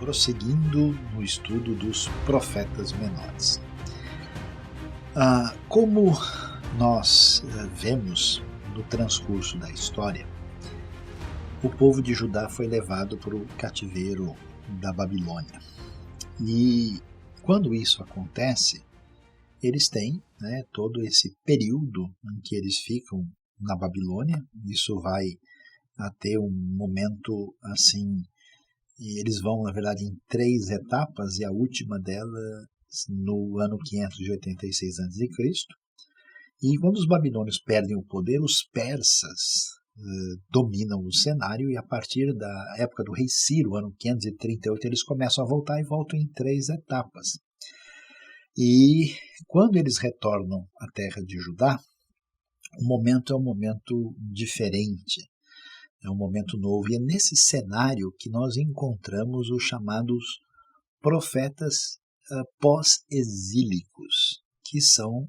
prosseguindo no estudo dos profetas menores. Como nós vemos no transcurso da história, o povo de Judá foi levado para o cativeiro da Babilônia. E quando isso acontece, eles têm todo esse período em que eles ficam na Babilônia. Isso vai até um momento assim, e eles vão, na verdade, em 3 etapas, e a última delas no ano 586 a.C. E quando os babilônios perdem o poder, os persas dominam o cenário, e a partir da época do rei Ciro, ano 538, eles começam a voltar e voltam em 3 etapas. E quando eles retornam à terra de Judá, o momento é um momento diferente, é um momento novo, e é nesse cenário que nós encontramos os chamados profetas pós-exílicos, que são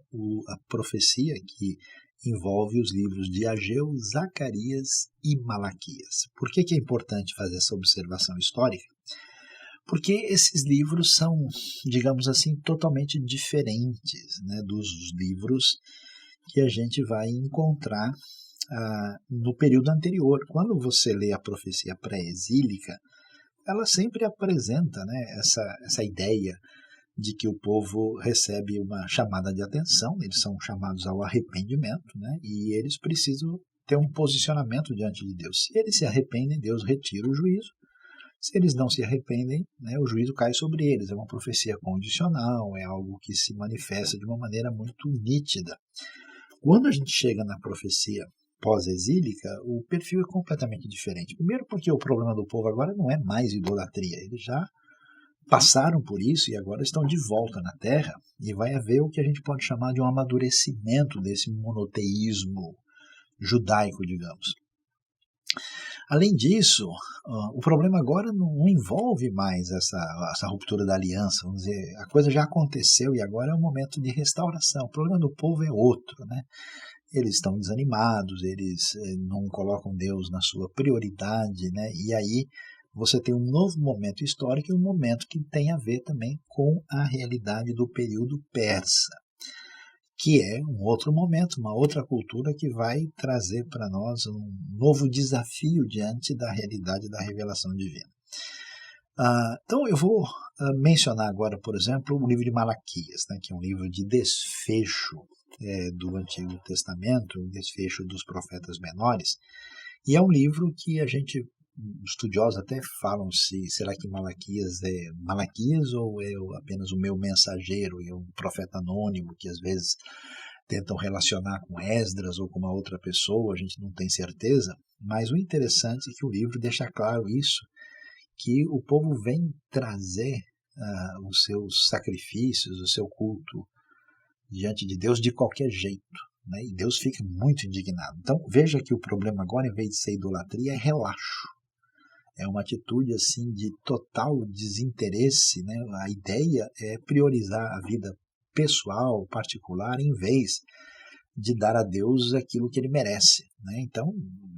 a profecia que envolve os livros de Ageu, Zacarias e Malaquias. Por que é importante fazer essa observação histórica? Porque esses livros são, digamos assim, totalmente diferentes dos livros que a gente vai encontrar no período anterior. Quando você lê a profecia pré-exílica, ela sempre apresenta essa ideia de que o povo recebe uma chamada de atenção, eles são chamados ao arrependimento, e eles precisam ter um posicionamento diante de Deus. Se eles se arrependem, Deus retira o juízo. Se eles não se arrependem, o juízo cai sobre eles. É uma profecia condicional, é algo que se manifesta de uma maneira muito nítida. Quando a gente chega na profecia pós-exílica, o perfil é completamente diferente. Primeiro porque o problema do povo agora não é mais idolatria, eles já passaram por isso e agora estão de volta na terra, e vai haver o que a gente pode chamar de um amadurecimento desse monoteísmo judaico, digamos. Além disso, o problema agora não envolve mais essa ruptura da aliança, vamos dizer, a coisa já aconteceu e agora é um momento de restauração. O problema do povo é outro, Eles estão desanimados, eles não colocam Deus na sua prioridade, E aí você tem um novo momento histórico e um momento que tem a ver também com a realidade do período persa, que é um outro momento, uma outra cultura que vai trazer para nós um novo desafio diante da realidade da revelação divina. Então eu vou mencionar agora, por exemplo, o livro de Malaquias, que é um livro de desfecho do Antigo Testamento, um desfecho dos profetas menores, e é um livro que a gente, estudiosos até falam se será que Malaquias é Malaquias ou é apenas o meu mensageiro, é um profeta anônimo que às vezes tentam relacionar com Esdras ou com uma outra pessoa, a gente não tem certeza, mas o interessante é que o livro deixa claro isso, que o povo vem trazer os seus sacrifícios, o seu culto diante de Deus de qualquer jeito, e Deus fica muito indignado. Então veja que o problema agora, em vez de ser idolatria, é relaxo. É uma atitude assim de total desinteresse, A ideia é priorizar a vida pessoal, particular, em vez de dar a Deus aquilo que ele merece, Então,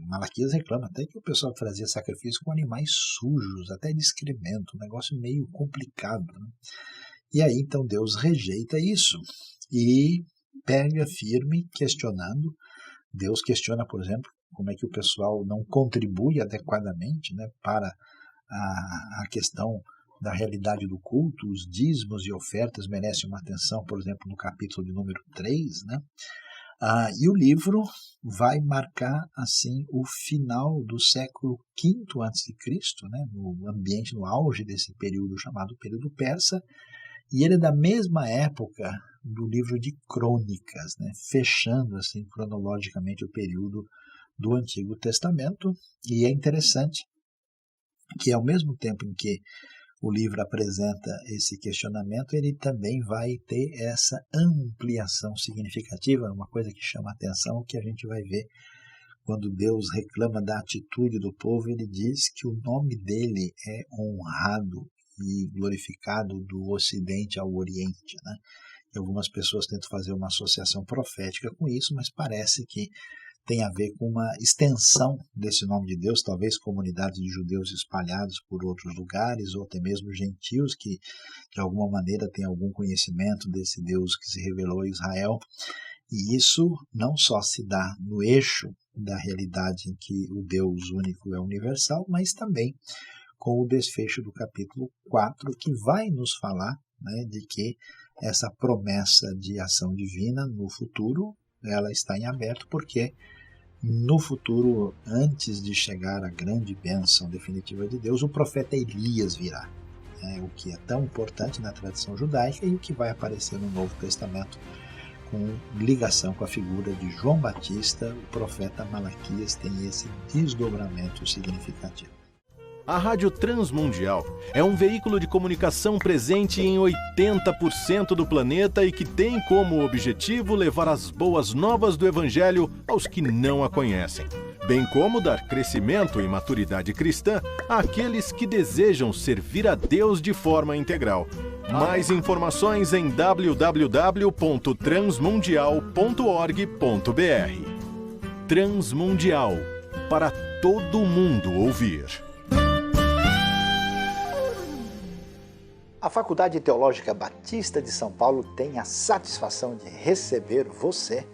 Malaquias reclama até que o pessoal fazia sacrifício com animais sujos, até de excremento, um negócio meio complicado, E aí, então, Deus rejeita isso e pega firme, questionando. Deus questiona, por exemplo, como é que o pessoal não contribui adequadamente para a questão da realidade do culto. Os dízimos e ofertas merecem uma atenção, por exemplo, no capítulo de número 3, e o livro vai marcar assim o final do século V a.C., no ambiente, no auge desse período chamado período persa, e ele é da mesma época do livro de Crônicas, fechando assim cronologicamente o período do Antigo Testamento. E é interessante que ao mesmo tempo em que o livro apresenta esse questionamento, ele também vai ter essa ampliação significativa, uma coisa que chama a atenção, que a gente vai ver quando Deus reclama da atitude do povo. Ele diz que o nome dele é honrado e glorificado do Ocidente ao Oriente, E algumas pessoas tentam fazer uma associação profética com isso, mas parece que tem a ver com uma extensão desse nome de Deus, talvez comunidades de judeus espalhados por outros lugares, ou até mesmo gentios que de alguma maneira têm algum conhecimento desse Deus que se revelou a Israel. E isso não só se dá no eixo da realidade em que o Deus único é universal, mas também com o desfecho do capítulo 4, que vai nos falar, né, de que essa promessa de ação divina no futuro, ela está em aberto, porque no futuro, antes de chegar à grande bênção definitiva de Deus, o profeta Elias virá, o que é tão importante na tradição judaica e o que vai aparecer no Novo Testamento com ligação com a figura de João Batista. O profeta Malaquias tem esse desdobramento significativo. A Rádio Transmundial é um veículo de comunicação presente em 80% do planeta e que tem como objetivo levar as boas novas do Evangelho aos que não a conhecem, bem como dar crescimento e maturidade cristã àqueles que desejam servir a Deus de forma integral. Mais informações em www.transmundial.org.br. Transmundial, para todo mundo ouvir. A Faculdade Teológica Batista de São Paulo tem a satisfação de receber você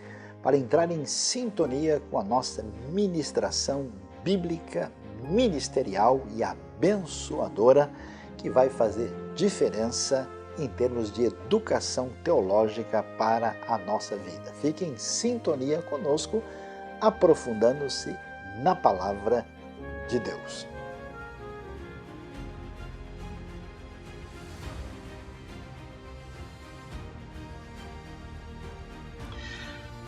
para entrar em sintonia com a nossa ministração bíblica, ministerial e abençoadora, que vai fazer diferença em termos de educação teológica para a nossa vida. Fique em sintonia conosco, aprofundando-se na Palavra de Deus.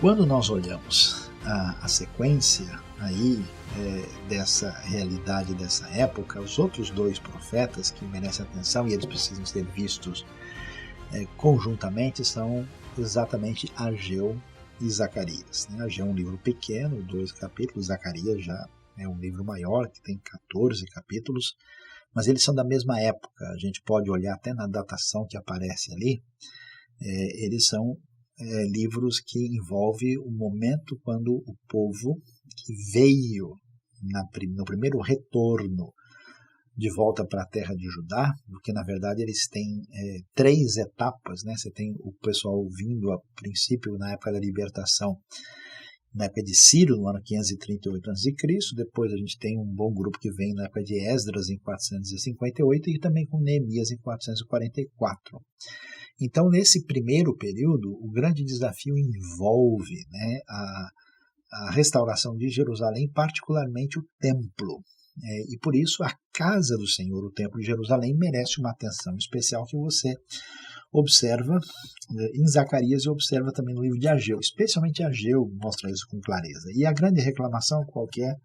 Quando nós olhamos a sequência aí dessa realidade, dessa época, os outros dois profetas que merecem atenção e eles precisam ser vistos conjuntamente são exatamente Ageu e Zacarias. Ageu é um livro pequeno, 2 capítulos, Zacarias já é um livro maior, que tem 14 capítulos, mas eles são da mesma época. A gente pode olhar até na datação que aparece ali, eles são livros que envolvem o momento quando o povo que veio no primeiro retorno de volta para a terra de Judá, porque na verdade eles têm 3 etapas, né? Você tem o pessoal vindo a princípio na época da libertação, na época de Ciro, no ano 538 a.C., depois a gente tem um bom grupo que vem na época de Esdras, em 458, e também com Neemias, em 444. Então, nesse primeiro período, o grande desafio envolve, né, a restauração de Jerusalém, particularmente o templo. E por isso a casa do Senhor, o templo de Jerusalém, merece uma atenção especial que você observa em Zacarias e observa também no livro de Ageu. Especialmente Ageu mostra isso com clareza. E a grande reclamação qualquer é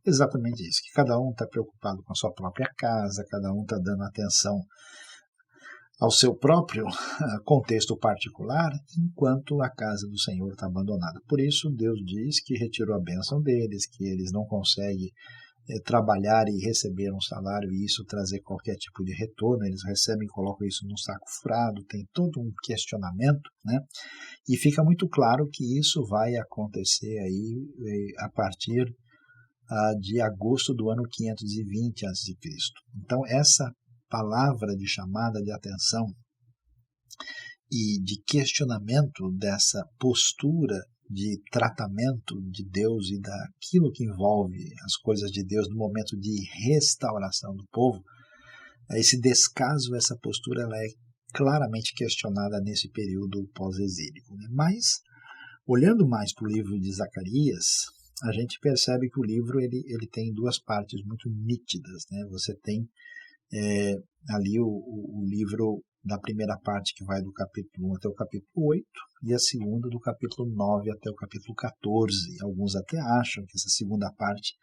exatamente isso, que cada um está preocupado com a sua própria casa, cada um está dando atenção ao seu próprio contexto particular, enquanto a casa do Senhor está abandonada. Por isso, Deus diz que retirou a bênção deles, que eles não conseguem trabalhar e receber um salário e isso trazer qualquer tipo de retorno. Eles recebem e colocam isso num saco furado, tem todo um questionamento, né? E fica muito claro que isso vai acontecer aí a partir de agosto do ano 520 a.C. Então, essa palavra de chamada de atenção e de questionamento dessa postura de tratamento de Deus e daquilo que envolve as coisas de Deus no momento de restauração do povo, esse descaso, essa postura, ela é claramente questionada nesse período pós-exílico. Né? Mas, olhando mais para o livro de Zacarias, a gente percebe que o livro ele tem 2 partes muito nítidas. Né? Você tem ali o livro da primeira parte, que vai do capítulo 1 até o capítulo 8, e a segunda do capítulo 9 até o capítulo 14. Alguns até acham que essa segunda parte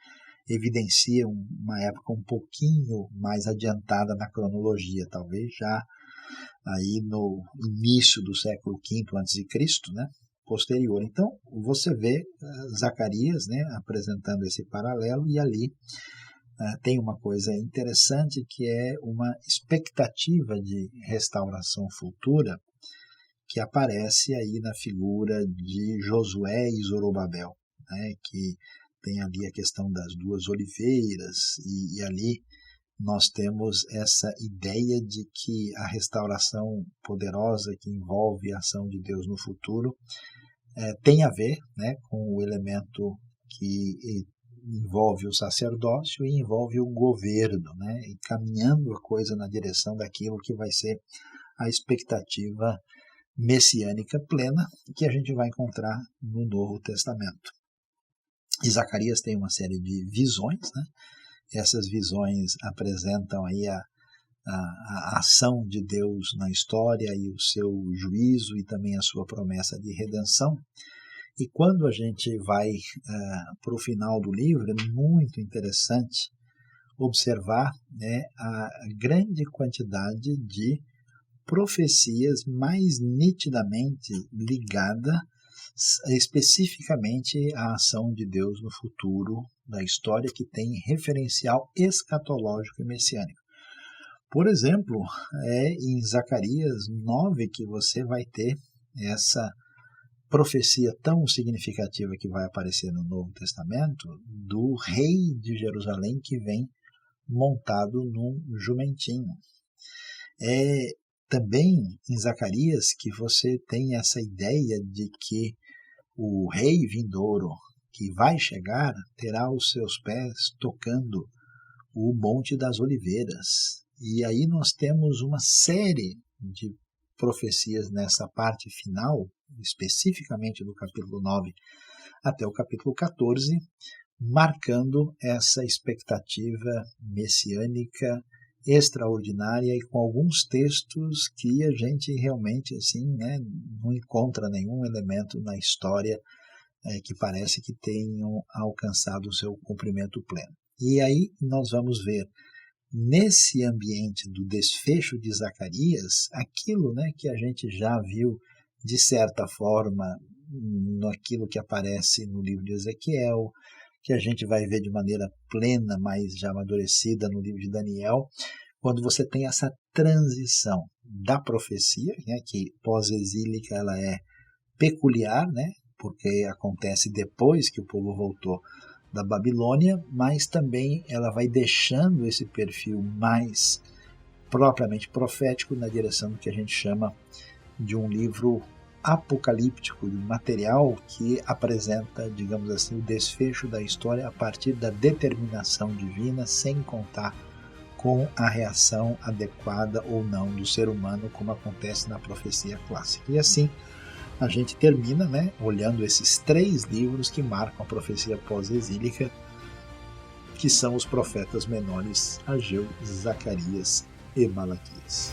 evidencia uma época um pouquinho mais adiantada na cronologia, talvez já aí no início do século V a.C., né? Posterior. Então, você vê Zacarias, né, apresentando esse paralelo, e ali tem uma coisa interessante, que é uma expectativa de restauração futura que aparece aí na figura de Josué e Zorobabel. né, que tem ali a questão das duas oliveiras, e ali nós temos essa ideia de que a restauração poderosa que envolve a ação de Deus no futuro tem a ver, né, com o elemento que envolve o sacerdócio e envolve o governo, né, encaminhando a coisa na direção daquilo que vai ser a expectativa messiânica plena que a gente vai encontrar no Novo Testamento. E Zacarias tem uma série de visões, né? Essas visões apresentam aí a ação de Deus na história e o seu juízo e também a sua promessa de redenção. E quando a gente vai para o final do livro, é muito interessante observar, né, a grande quantidade de profecias mais nitidamente ligada especificamente à ação de Deus no futuro da história, que tem referencial escatológico e messiânico. Por exemplo, em Zacarias 9 que você vai ter essa profecia tão significativa que vai aparecer no Novo Testamento, do rei de Jerusalém que vem montado num jumentinho. Também em Zacarias que você tem essa ideia de que o rei vindouro que vai chegar terá os seus pés tocando o Monte das Oliveiras. E aí nós temos uma série de profecias nessa parte final, especificamente do capítulo 9 até o capítulo 14, marcando essa expectativa messiânica extraordinária e com alguns textos que a gente realmente assim, né, não encontra nenhum elemento na história que parece que tenham alcançado o seu cumprimento pleno. E aí nós vamos ver nesse ambiente do desfecho de Zacarias aquilo, né, que a gente já viu de certa forma naquilo que aparece no livro de Ezequiel, que a gente vai ver de maneira plena, mas já amadurecida no livro de Daniel, quando você tem essa transição da profecia, né, que pós-exílica ela é peculiar, né, porque acontece depois que o povo voltou da Babilônia, mas também ela vai deixando esse perfil mais propriamente profético na direção do que a gente chama de um livro apocalíptico, de um material que apresenta, digamos assim, o desfecho da história a partir da determinação divina, sem contar com a reação adequada ou não do ser humano, como acontece na profecia clássica. E assim a gente termina, né, olhando esses 3 livros que marcam a profecia pós-exílica, que são os profetas menores Ageu, Zacarias e Malaquias.